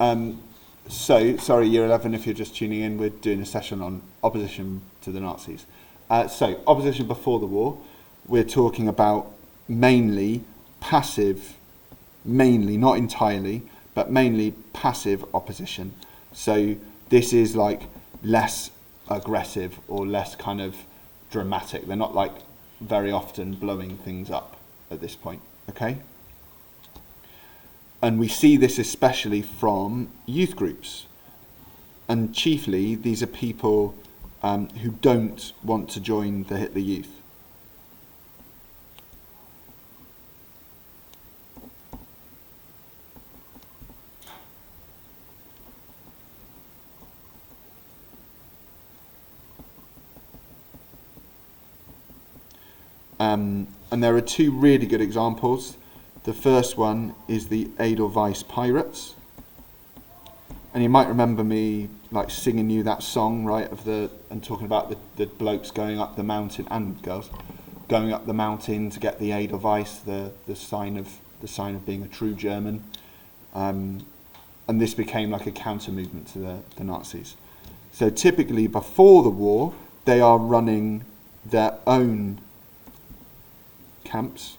So, sorry, Year 11, if you're just tuning in, we're doing a session on opposition to the Nazis. So, opposition before the war, we're talking about mainly passive, not entirely, but mainly passive opposition. So, this is like less aggressive or less kind of dramatic. They're not like very often blowing things up at this point, okay? And we see this especially from youth groups. And chiefly, these are people who don't want to join the Hitler Youth. And there are two really good examples. The first one is the Edelweiss Pirates. And you might remember me like singing you that song, right, and talking about the blokes going up the mountain, and girls going up the mountain to get the Edelweiss, the sign of being a true German. And this became like a counter movement to the Nazis. So typically before the war, they are running their own camps.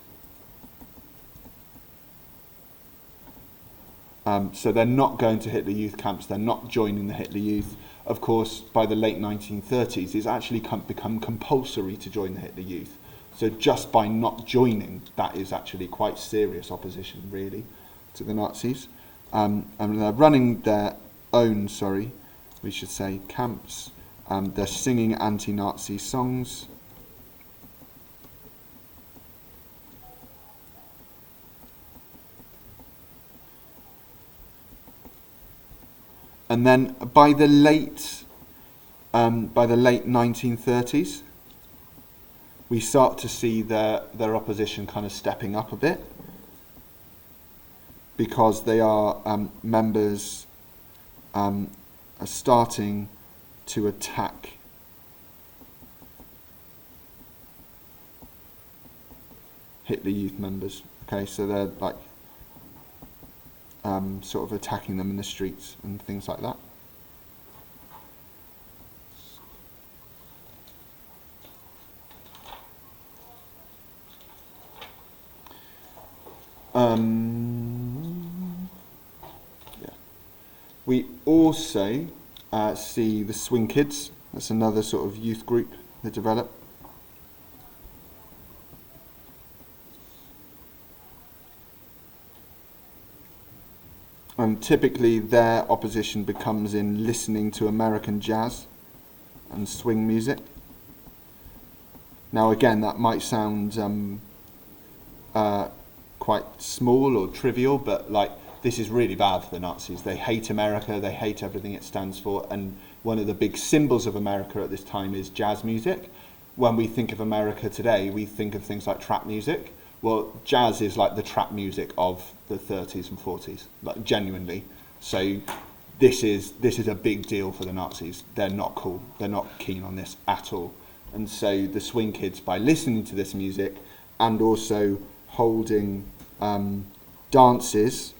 So they're not going to Hitler Youth camps, they're not joining the Hitler Youth. Of course, by the late 1930s, it's actually become compulsory to join the Hitler Youth. So just by not joining, that is actually quite serious opposition, really, to the Nazis. And they're running their own, camps. They're singing anti-Nazi songs. And then by the late 1930s, we start to see their opposition kind of stepping up a bit, because they are members are starting to attack Hitler Youth members. Okay, so they're like sort of attacking them in the streets and things like that. We also see the Swing Kids. That's another sort of youth group that develop. And typically their opposition becomes in listening to American jazz and swing music. Now again, that might sound quite small or trivial, but like this is really bad for the Nazis. They hate America, they hate everything it stands for, and one of the big symbols of America at this time is jazz music. When we think of America today, we think of things like trap music. Well, jazz is like the trap music of the 30s and 40s, like genuinely. So this is a big deal for the Nazis. They're not cool. They're not keen on this at all. And so the Swing Kids, by listening to this music and also holding dances,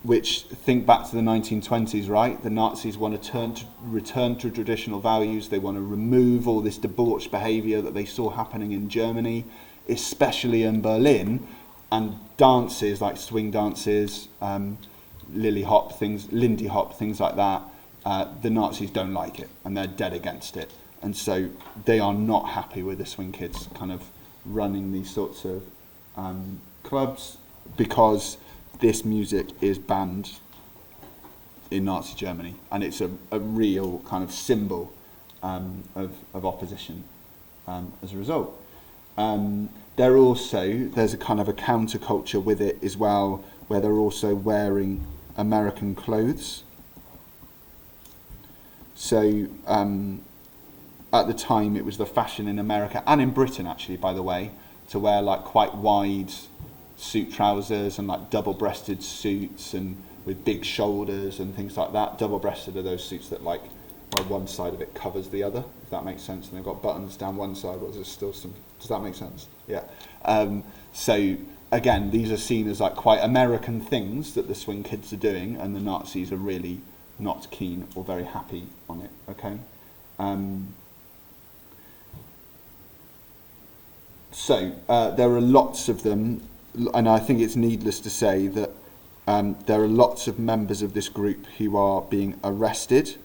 which think back to the 1920s, right? The Nazis want to return to traditional values. They want to remove all this debauched behavior that they saw happening in Germany, especially in Berlin, and dances like swing dances, Lindy Hop, things like that. The Nazis don't like it, and they're dead against it, and so they are not happy with the Swing Kids kind of running these sorts of clubs, because this music is banned in Nazi Germany, and it's a real kind of symbol of opposition as a result. There's a kind of a counterculture with it as well, where they're also wearing American clothes. So at the time it was the fashion in America, and in Britain actually, by the way, to wear like quite wide suit trousers and like double-breasted suits and with big shoulders and things like that. Double-breasted are those suits that like where one side of it covers the other, if that makes sense, and they've got buttons down one side, but there's still some. Does that make sense? Yeah. So again, these are seen as like quite American things that the swing kids are doing, and the Nazis are really not keen or very happy on it. Okay. So there are lots of them, and I think it's needless to say that there are lots of members of this group who are being arrested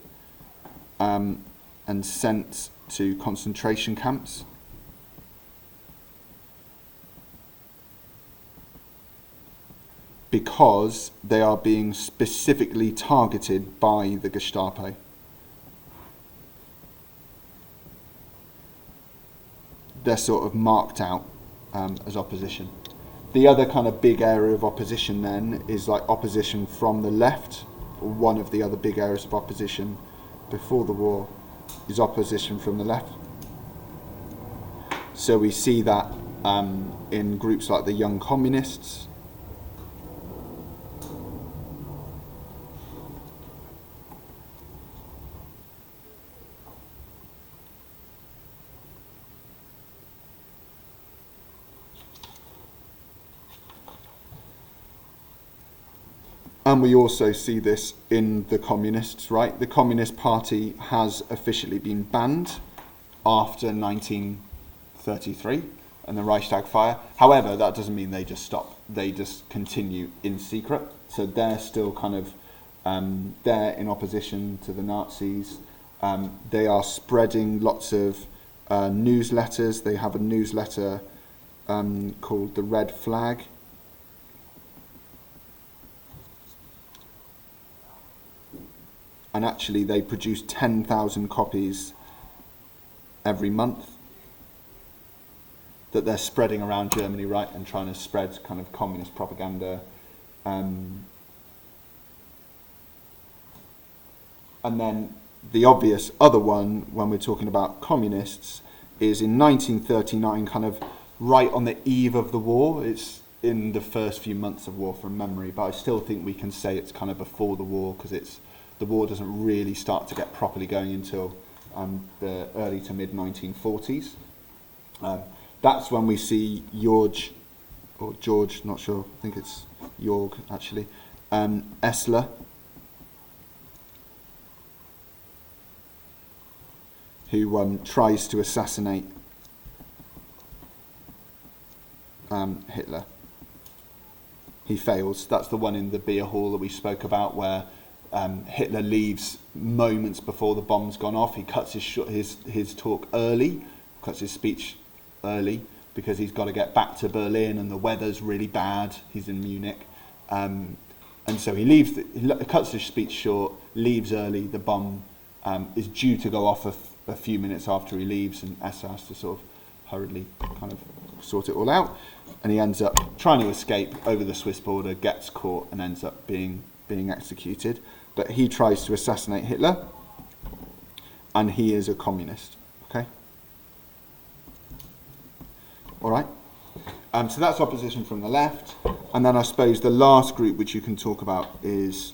and sent to concentration camps. Because they are being specifically targeted by the Gestapo. They're sort of marked out as opposition. The other kind of big area of opposition then is like opposition from the left, or one of the other big areas of opposition before the war is opposition from the left. So we see that in groups like the Young Communists, and we also see this in the Communists, right? The Communist Party has officially been banned after 1933 and the Reichstag fire. However, that doesn't mean they just stop. They just continue in secret. So they're still kind of, they're in opposition to the Nazis. They are spreading lots of newsletters. They have a newsletter called The Red Flag. And actually they produce 10,000 copies every month that they're spreading around Germany, right, and trying to spread kind of communist propaganda. And then the obvious other one, when we're talking about communists, is in 1939, kind of right on the eve of the war. It's in the first few months of war from memory, but I still think we can say it's kind of before the war, because the war doesn't really start to get properly going until the early to mid 1940s. That's when we see George, not sure, I think it's Jorg actually, Essler, who tries to assassinate Hitler. He fails. That's the one in the beer hall that we spoke about, where Hitler leaves moments before the bomb's gone off. He cuts his talk early, cuts his speech early, because he's got to get back to Berlin and the weather's really bad. He's in Munich. And so he cuts his speech short, leaves early. The bomb is due to go off a few minutes after he leaves, and Esser has to sort of hurriedly kind of sort it all out. And he ends up trying to escape over the Swiss border, gets caught, and ends up being executed. But he tries to assassinate Hitler, and he is a communist. Okay? All right? So that's opposition from the left. And then I suppose the last group which you can talk about is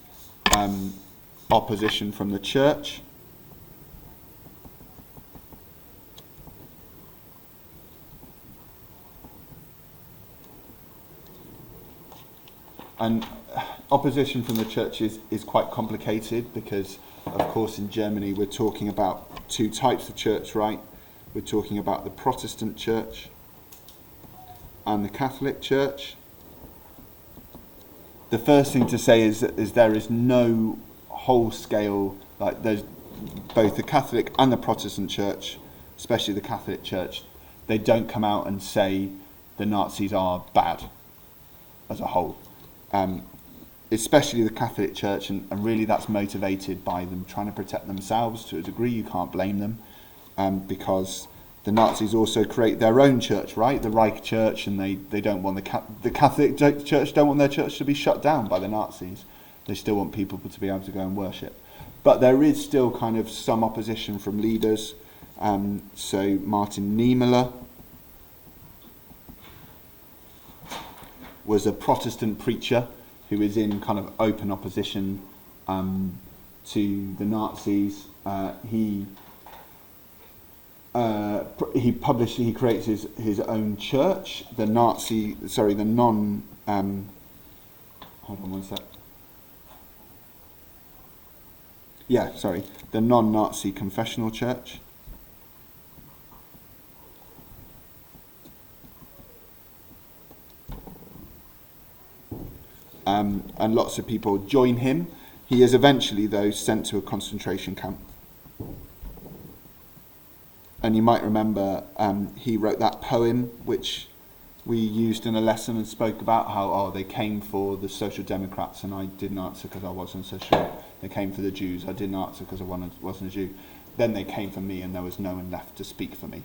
opposition from the church. And opposition from the church is quite complicated, because, of course, in Germany we're talking about two types of church, right? We're talking about the Protestant church and the Catholic church. The first thing to say is there is no whole-scale, like there's both the Catholic and the Protestant church, especially the Catholic church, they don't come out and say the Nazis are bad as a whole. Especially the Catholic Church, and really that's motivated by them trying to protect themselves to a degree. You can't blame them, because the Nazis also create their own church, right? The Reich Church, and they don't want the Catholic Church don't want their church to be shut down by the Nazis. They still want people to be able to go and worship. But there is still kind of some opposition from leaders. So Martin Niemöller was a Protestant preacher who is in kind of open opposition to the Nazis. He He creates his own church, the non, hold on one sec. The non-Nazi confessional church. And lots of people join him. He is eventually, though, sent to a concentration camp. And you might remember he wrote that poem, which we used in a lesson and spoke about how, they came for the Social Democrats and I didn't answer because I wasn't so sure. They came for the Jews, I didn't answer because I wasn't a Jew. Then they came for me and there was no one left to speak for me.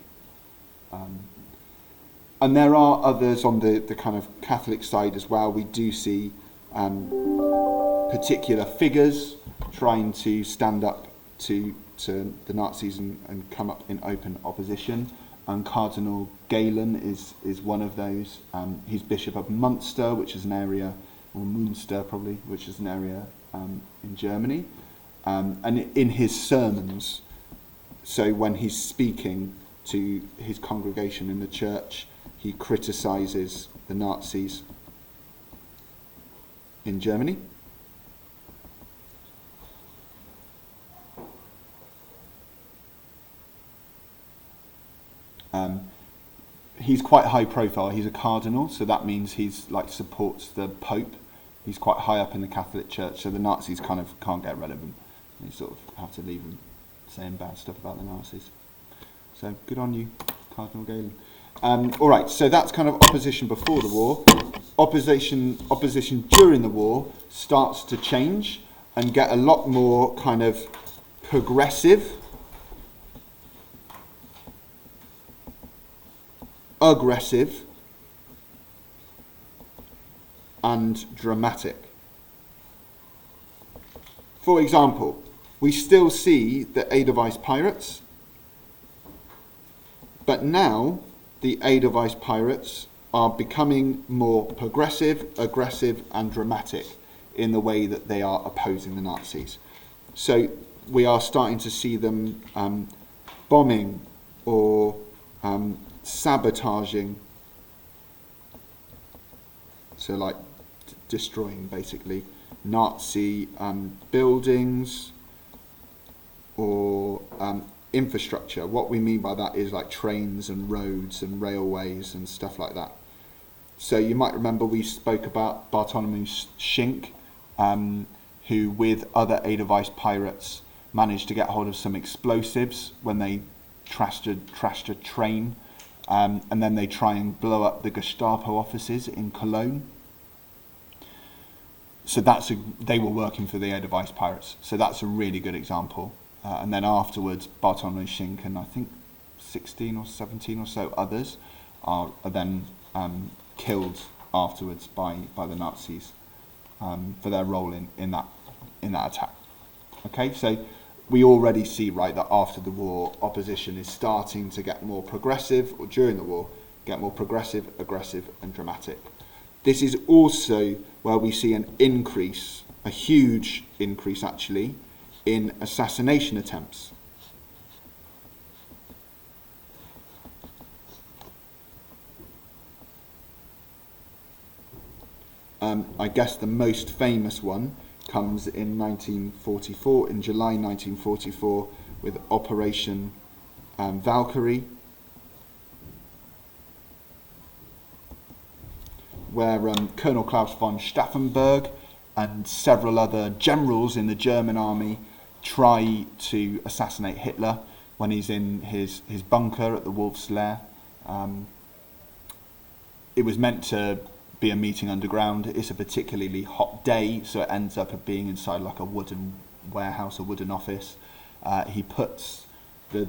And there are others on the kind of Catholic side as well. We do see particular figures trying to stand up to the Nazis and come up in open opposition. And Cardinal Galen is one of those. He's Bishop of Munster, which is an area, or Münster probably, which is an area in Germany. And in his sermons, so when he's speaking to his congregation in the church, he criticises the Nazis in Germany. He's quite high profile. He's a cardinal, so that means he's supports the Pope. He's quite high up in the Catholic Church, so the Nazis kind of can't get rid of him. They sort of have to leave him saying bad stuff about the Nazis. So good on you, Cardinal Galen. All right, so that's kind of opposition before the war. Opposition during the war starts to change and get a lot more kind of progressive, aggressive, and dramatic. For example, we still see the Edelweiss pirates, but now the Edelweiss pirates are becoming more progressive, aggressive, and dramatic in the way that they are opposing the Nazis. So we are starting to see them bombing or sabotaging, so destroying basically Nazi buildings or infrastructure. What we mean by that is trains and roads and railways and stuff like that. So you might remember we spoke about Bartholomew Schenk, who with other Edelweiss pirates managed to get hold of some explosives when they trashed a train, and then they try and blow up the Gestapo offices in Cologne. So they were working for the Edelweiss pirates. So that's a really good example. And then afterwards, Bartholomew Schenk and I think 16 or 17 or so others are then killed afterwards by the Nazis for their role in that attack. Okay, so we already see that after the war, opposition is starting to get more progressive, or during the war, get more progressive, aggressive, and dramatic. This is also where we see an increase, a huge increase actually, in assassination attempts. I guess the most famous one comes in 1944, in July 1944, with Operation Valkyrie, where Colonel Klaus von Stauffenberg and several other generals in the German army try to assassinate Hitler when he's in his bunker at the Wolf's Lair. It was meant to be a meeting underground. It's a particularly hot day, so it ends up being inside a wooden warehouse, a wooden office. He puts the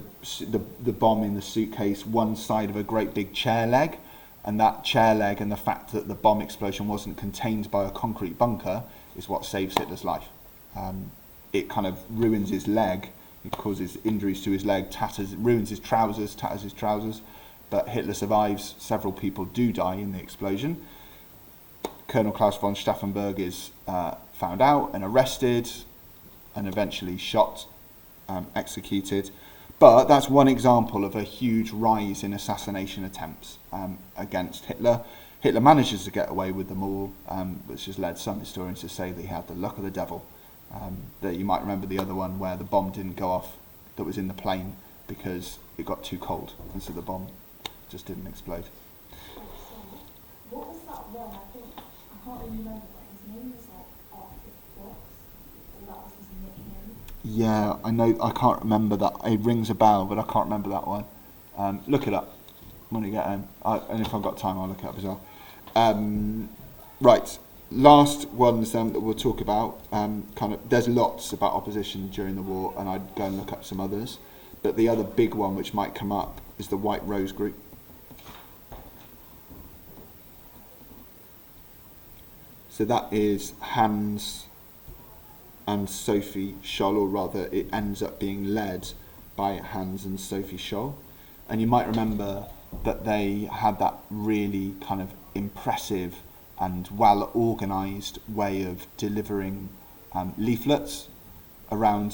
bomb in the suitcase one side of a great big chair leg, and that chair leg and the fact that the bomb explosion wasn't contained by a concrete bunker is what saves Hitler's life. It kind of ruins his leg, it causes injuries to his leg, ruins his trousers, tatters his trousers, but Hitler survives. Several people do die in the explosion. Colonel Klaus von Stauffenberg is found out and arrested and eventually shot, executed. But that's one example of a huge rise in assassination attempts against Hitler. Hitler manages to get away with them all, which has led some historians to say that he had the luck of the devil. That you might remember the other one where the bomb didn't go off that was in the plane because it got too cold, and so the bomb just didn't explode. What was that one? I can't really remember, but his name was like Arctic Fox, or that was his nickname. Yeah, I know. I can't remember that. It rings a bell, but I can't remember that one. Look it up when you get home, and if I've got time, I'll look it up as well. Right, last ones that we'll talk about. There's lots about opposition during the war, and I'd go and look up some others. But the other big one which might come up is the White Rose Group. So that is Hans and Sophie Scholl, or rather it ends up being led by Hans and Sophie Scholl. And you might remember that they had that really kind of impressive and well-organised way of delivering leaflets around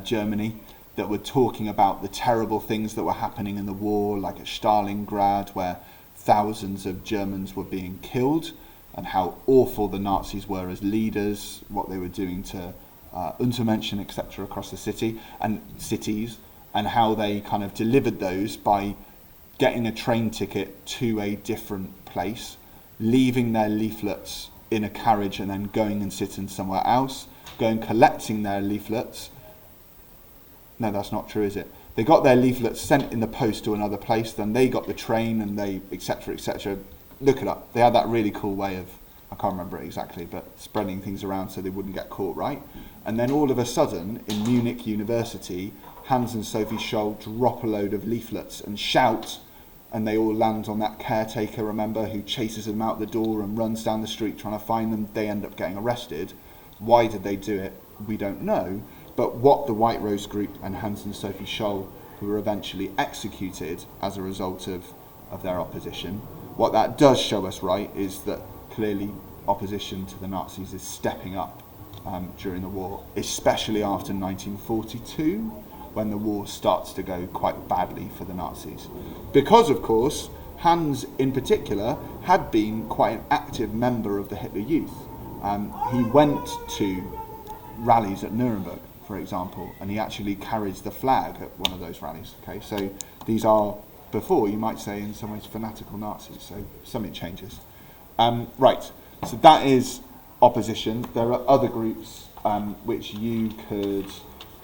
Germany that were talking about the terrible things that were happening in the war, like at Stalingrad, where thousands of Germans were being killed, and how awful the Nazis were as leaders, what they were doing to Untermenschen, etc., across the city and cities, and how they kind of delivered those by getting a train ticket to a different place, leaving their leaflets in a carriage and then going and sitting somewhere else, going collecting their leaflets. No, that's not true, is it? They got their leaflets sent in the post to another place, then they got the train and they, etc., etc. Look it up. They had that really cool way of, I can't remember it exactly, but spreading things around so they wouldn't get caught, right? And then all of a sudden, in Munich University, Hans and Sophie Scholl drop a load of leaflets and shout, and they all land on that caretaker, remember, who chases them out the door and runs down the street trying to find them. They end up getting arrested. Why did they do it? We don't know. But what the White Rose Group and Hans and Sophie Scholl, who were eventually executed as a result of their opposition, what that does show us, right, is that clearly opposition to the Nazis is stepping up during the war, especially after 1942, when the war starts to go quite badly for the Nazis. Because, of course, Hans in particular had been quite an active member of the Hitler Youth. He went to rallies at Nuremberg, for example, and he actually carries the flag at one of those rallies. Okay, so these are, before, you might say, in some ways, fanatical Nazis, so something changes. Right, so that is opposition. There are other groups which you could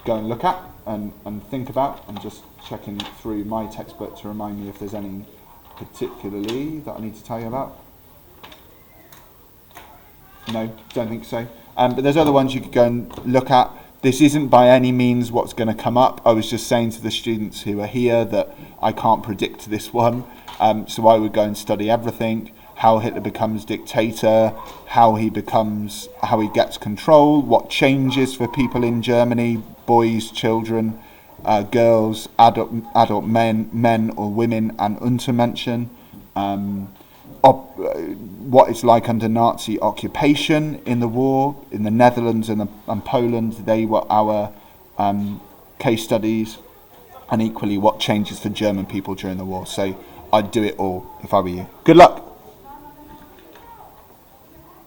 go and look at and think about. I'm just checking through my textbook to remind me if there's any particularly that I need to tell you about. No, don't think so. But there's other ones you could go and look at. This isn't by any means what's going to come up. I was just saying to the students who are here that I can't predict this one. So I would go and study everything, how Hitler becomes dictator, how he gets control, what changes for people in Germany, boys, children, girls, adult men or women, and Untermenschen. What it's like under Nazi occupation in the war in the Netherlands and Poland. They were our case studies, and equally what changes for German people during the war. So I'd do it all if I were you. Good luck.